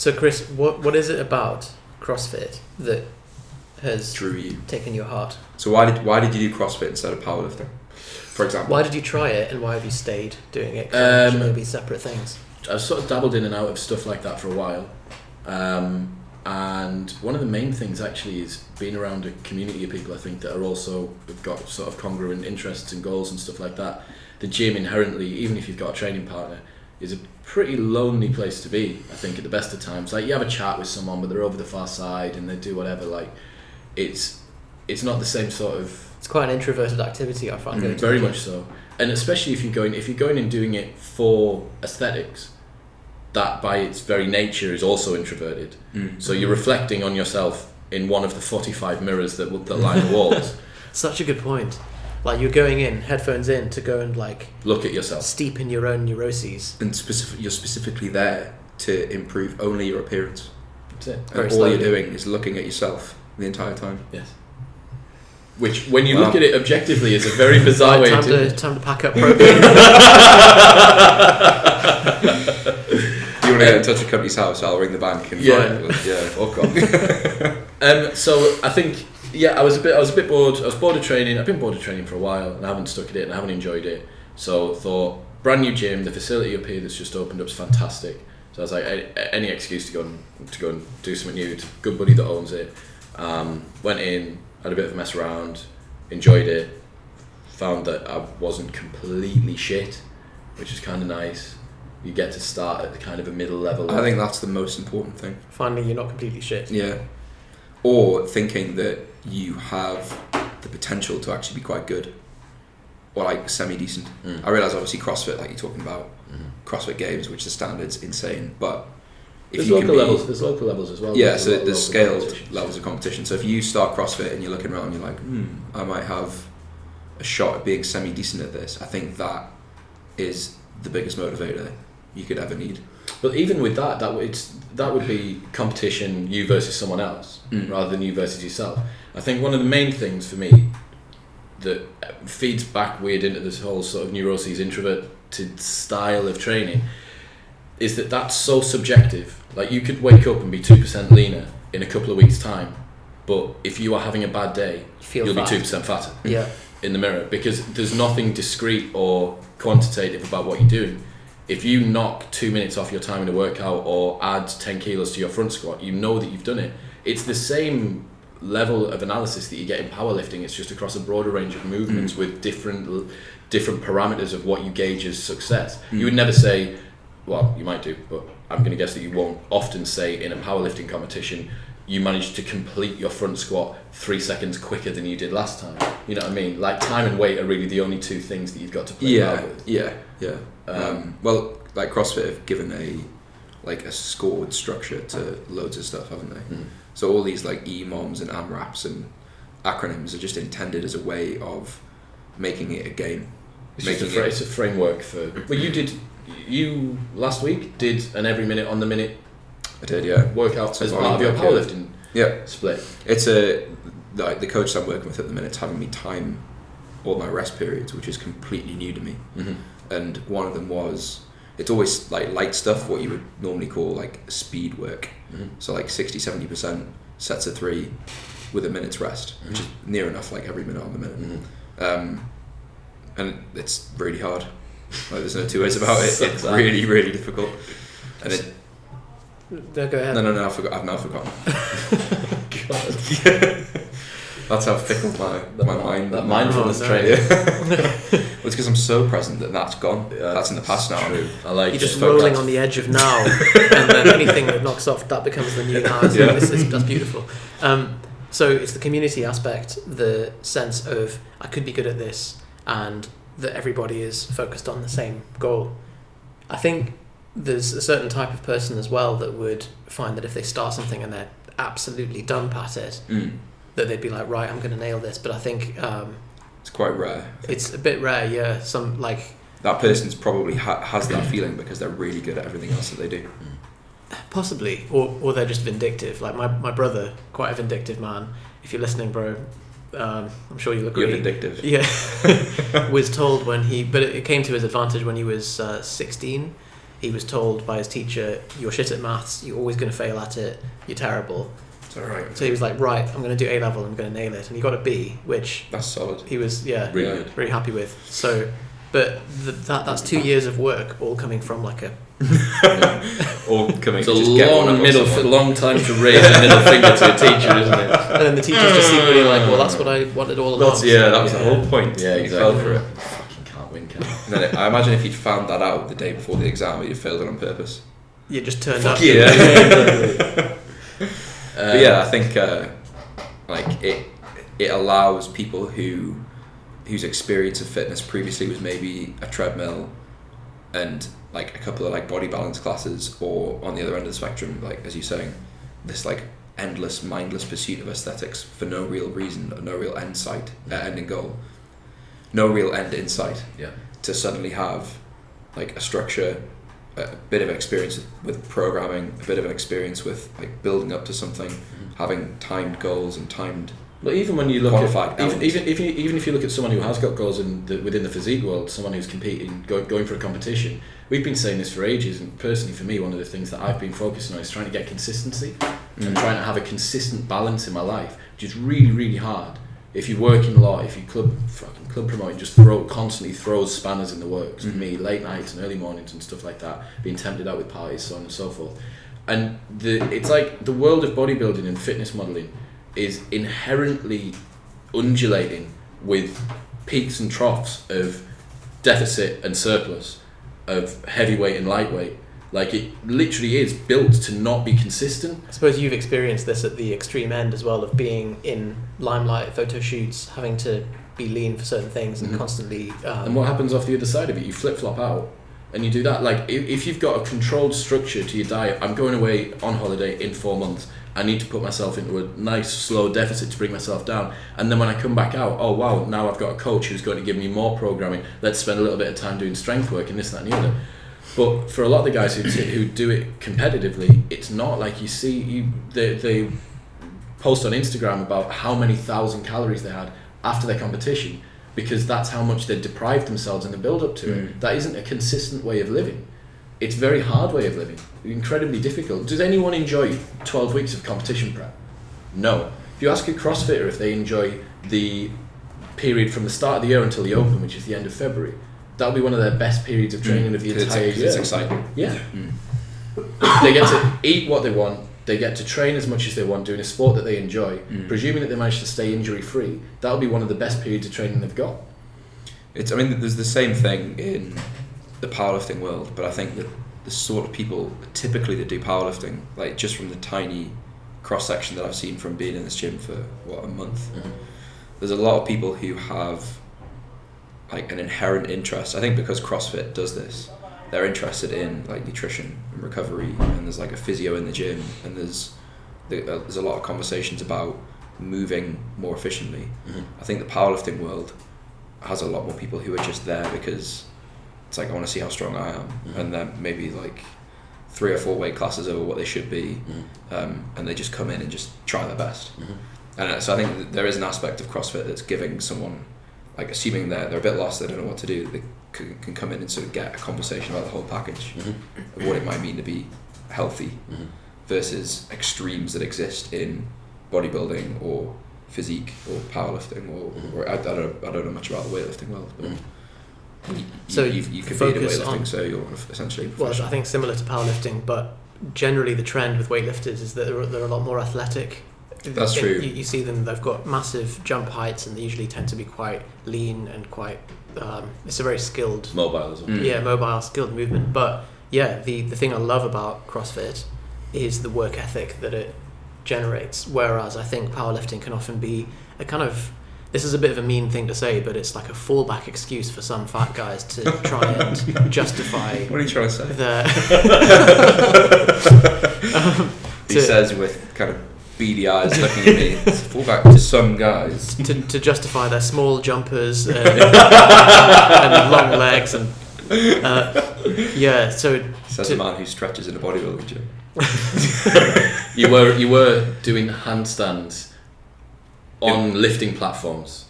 So Chris, what is it about CrossFit that has drew you, taken your heart? So why did you do CrossFit instead of powerlifting, for example? Why did you try it, and why have you stayed doing it? 'Cause they be separate things. I've sort of dabbled in and out of stuff like that for a while, and one of the main things actually is being around a community of people I think that are also have got sort of congruent interests and goals and stuff like that. The gym inherently, even if you've got a training partner, is a pretty lonely place to be, I think, at the best of times. Like, you have a chat with someone, but they're over the far side and they do whatever. Like, it's not the same sort of... It's quite an introverted activity, I find. Very much so. And especially if you're going and doing it for aesthetics, that by its very nature is also introverted. So you're reflecting on yourself in one of the 45 mirrors that line the walls. Such a good point. Like, you're going in, headphones in, to go and like look at yourself, steep in your own neuroses, and you're specifically there to improve only your appearance. That's it. And all you're doing is looking at yourself the entire time. Yes. Which, when you look at it objectively, is a very bizarre way to... Time to pack up Propane. You want to get in touch with company's house, I'll ring the bank and fuck off. So I think, I was a bit bored. I was bored of training. I've been bored of training for a while, and I haven't stuck at it, and I haven't enjoyed it. So I thought, brand new gym, the facility up here that's just opened up is fantastic. So I was like, any excuse to go and do something new. It's a good buddy that owns it. Went in, had a bit of a mess around, enjoyed it. Found that I wasn't completely shit, which is kind of nice. You get to start at kind of a middle level. I think that's the most important thing. Finding you're not completely shit. Yeah. Or thinking that you have the potential to actually be quite good, or like semi-decent. I realise obviously CrossFit, like you're talking about, CrossFit Games, which the standard's insane, but if there's local levels as well. Yeah, so there's scaled levels of competition. So if you start CrossFit and you're looking around, you're like, I might have a shot at being semi-decent at this. I think that is the biggest motivator you could ever need. But even with that would be competition, you versus someone else, rather than you versus yourself. I think one of the main things for me that feeds back weird into this whole sort of neuroses introverted style of training is that that's so subjective. Like, you could wake up and be 2% leaner in a couple of weeks' time, but if you are having a bad day, you'll be 2% fatter in the mirror, because there's nothing discrete or quantitative about what you're doing. If you knock 2 minutes off your time in a workout or add 10 kilos to your front squat, you know that you've done it. It's the same level of analysis that you get in powerlifting. It's just across a broader range of movements with different parameters of what you gauge as success. You would never say, well, you might do, but I'm going to guess that you won't often say in a powerlifting competition, you managed to complete your front squat 3 seconds quicker than you did last time. You know what I mean? Like, time and weight are really the only two things that you've got to play around with. Yeah. Well, like CrossFit have given a scored structure to loads of stuff, haven't they? So all these like EMOMs and AMRAPs and acronyms are just intended as a way of making it a game. It's a framework for... Well, you last week did an every minute on the minute. I did, yeah. Workout as part of your powerlifting split. It's the coach I'm working with at the minute is having me time all my rest periods, which is completely new to me. And one of them was, it's always like light stuff, what you would normally call like speed work. So like 60-70% sets of 3 with a minute's rest, which is near enough like every minute on the minute. And it's really hard. Like, there's no two ways about it. It's really, really difficult. And it... Go ahead. No, I've now forgotten. God. That's how fickle my mind. That mindfulness training. Well, it's because I'm so present that's gone. That's in the past now. I like. You're just rolling on the edge of now, and then anything that knocks off that becomes the new now. That's beautiful. So it's the community aspect, the sense of I could be good at this, and that everybody is focused on the same goal. I think there's a certain type of person as well that would find that if they start something and they're absolutely done at it, that they'd be like, right, I'm going to nail this. But I think it's quite rare. It's a bit rare, yeah. Some like that person's probably has that feeling because they're really good at everything else that they do. Possibly, or they're just vindictive. Like my brother, quite a vindictive man. If you're listening, bro, I'm sure you'll agree. You're vindictive. Yeah. Was told but it came to his advantage when he was 16. he was told by his teacher, "You're shit at maths. You're always going to fail at it. You're terrible." It's all right. So he was like, "Right, I'm going to do A level. I'm going to nail it," and he got a B, which That's solid. he was Really good. very happy with. So, but that's 2 years of work, all coming from like a. Or coming It's to a just get one up on someone. long time to raise a middle finger to a teacher, isn't it? And then the teachers just secretly like, "Well, that's what I wanted all along." That was the whole point. Yeah, You exactly. fell for it. Fucking can't win, can I? And then I imagine if you'd found that out the day before the exam, you'd failed it on purpose. You just turned up. Yeah. But yeah, I think like it allows people whose experience of fitness previously was maybe a treadmill and like a couple of like body balance classes, or on the other end of the spectrum, like as you're saying, this like endless mindless pursuit of aesthetics for no real reason, no real end sight, ending goal, no real end in sight. Yeah. To suddenly have like a structure, a bit of experience with programming, a bit of an experience with like building up to something, having timed goals and timed. But even when you look Qualified at elements. even if you look at someone who has got goals within the physique world, someone who's competing, going for a competition, we've been saying this for ages. And personally, for me, one of the things that I've been focusing on is trying to get consistency and trying to have a consistent balance in my life, which is really, really hard. If you're working a lot, if you club promoting, just constantly throws spanners in the works. For me, late nights and early mornings and stuff like that, being tempted out with parties, so on and so forth. And it's like the world of bodybuilding and fitness modelling is inherently undulating with peaks and troughs of deficit and surplus, of heavyweight and lightweight. Like it literally is built to not be consistent. I suppose you've experienced this at the extreme end as well, of being in limelight, photo shoots, having to be lean for certain things and constantly... And what happens off the other side of it? You flip-flop out and you do that. Like if you've got a controlled structure to your diet, I'm going away on holiday in 4 months, I need to put myself into a nice slow deficit to bring myself down, and then when I come back out, oh wow, now I've got a coach who's going to give me more programming, let's spend a little bit of time doing strength work and this, that and the other. But for a lot of the guys who do it competitively, it's not like you see they post on Instagram about how many 1,000 calories they had after their competition, because that's how much they deprived themselves in the build up to it. That isn't a consistent way of living. It's a very hard way of living, incredibly difficult. Does anyone enjoy 12 weeks of competition prep? No. If you ask a CrossFitter if they enjoy the period from the start of the year until the Open, which is the end of February, that'll be one of their best periods of training of the entire year. It's exciting. Yeah. They get to eat what they want, they get to train as much as they want, doing a sport that they enjoy, presuming that they manage to stay injury free. That'll be one of the best periods of training they've got. I mean, there's the same thing in the powerlifting world, but I think that the sort of people typically that do powerlifting, like just from the tiny cross section that I've seen from being in this gym for a month, there's a lot of people who have like an inherent interest. I think because CrossFit does this, they're interested in like nutrition and recovery, and there's like a physio in the gym, and there's a lot of conversations about moving more efficiently. I think the powerlifting world has a lot more people who are just there because it's like, I want to see how strong I am, and then maybe like 3 or 4 weight classes over what they should be, and they just come in and just try their best. And so I think that there is an aspect of CrossFit that's giving someone, like assuming they're a bit lost, they don't know what to do, they can come in and sort of get a conversation about the whole package of what it might mean to be healthy versus extremes that exist in bodybuilding or physique or powerlifting or I don't know much about the weightlifting world, but So you compete in focus weightlifting, on- so you're essentially Well, professional. I think similar to powerlifting, but generally the trend with weightlifters is that they're a lot more athletic. That's true. You see them; they've got massive jump heights, and they usually tend to be quite lean and quite. It's a very skilled, Mobile as well. mobile, skilled movement. But yeah, the thing I love about CrossFit is the work ethic that it generates. Whereas I think powerlifting can often be a kind of, this is a bit of a mean thing to say, but it's like a fallback excuse for some fat guys to try and justify What are you trying to say? He says with kind of beady eyes looking at me. It's fall back to some guys. to justify their small jumpers and long legs and so Says the man who stretches in a bodybuilding gym. You were doing handstands on lifting platforms